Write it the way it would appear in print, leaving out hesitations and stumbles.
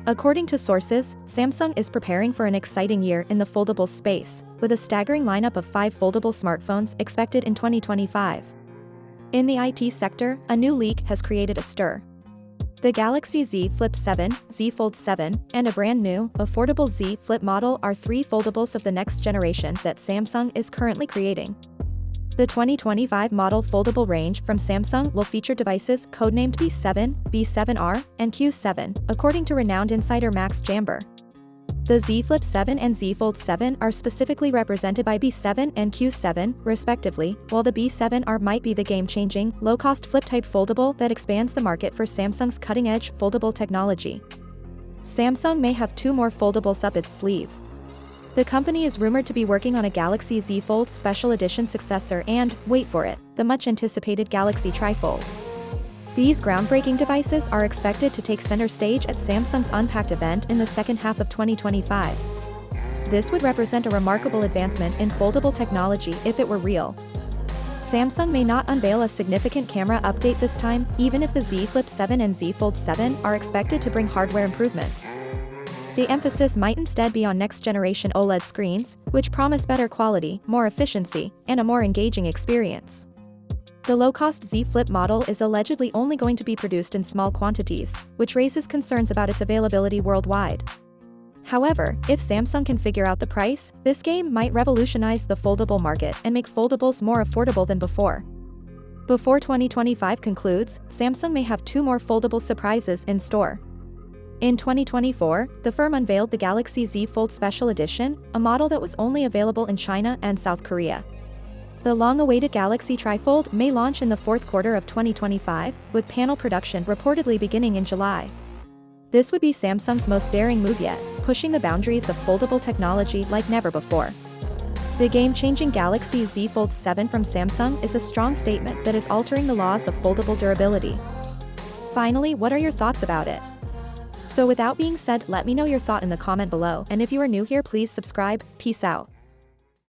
According to sources, Samsung is preparing for an exciting year in the foldable space, with a staggering lineup of 5 foldable smartphones expected in 2025. In the IT sector, a new leak has created a stir. The Galaxy Z Flip 7, Z Fold 7, and a brand new, affordable Z Flip model are 3 foldables of the next generation that Samsung is currently creating. The 2025 model foldable range from Samsung will feature devices codenamed B7, B7R, and Q7, according to renowned insider Max Jamber. The Z Flip 7 and Z Fold 7 are specifically represented by B7 and Q7, respectively, while the B7R might be the game-changing, low-cost flip-type foldable that expands the market for Samsung's cutting-edge foldable technology. Samsung may have 2 more foldables up its sleeve. The company is rumored to be working on a Galaxy Z Fold Special Edition successor and, wait for it, the much-anticipated Galaxy Trifold. These groundbreaking devices are expected to take center stage at Samsung's Unpacked event in the second half of 2025. This would represent a remarkable advancement in foldable technology if it were real. Samsung may not unveil a significant camera update this time, even if the Z Flip 7 and Z Fold 7 are expected to bring hardware improvements. The emphasis might instead be on next-generation OLED screens, which promise better quality, more efficiency, and a more engaging experience. The low-cost Z Flip model is allegedly only going to be produced in small quantities, which raises concerns about its availability worldwide. However, if Samsung can figure out the price, this game might revolutionize the foldable market and make foldables more affordable than before. Before 2025 concludes, Samsung may have 2 more foldable surprises in store. In 2024, the firm unveiled the Galaxy Z Fold Special Edition, a model that was only available in China and South Korea. The long-awaited Galaxy Trifold may launch in the 4th quarter of 2025, with panel production reportedly beginning in July. This would be Samsung's most daring move yet, pushing the boundaries of foldable technology like never before. The game-changing Galaxy Z Fold 7 from Samsung is a strong statement that is altering the laws of foldable durability. Finally, what are your thoughts about it? So without being said, let me know your thought in the comment below, and if you are new here, please subscribe. Peace out.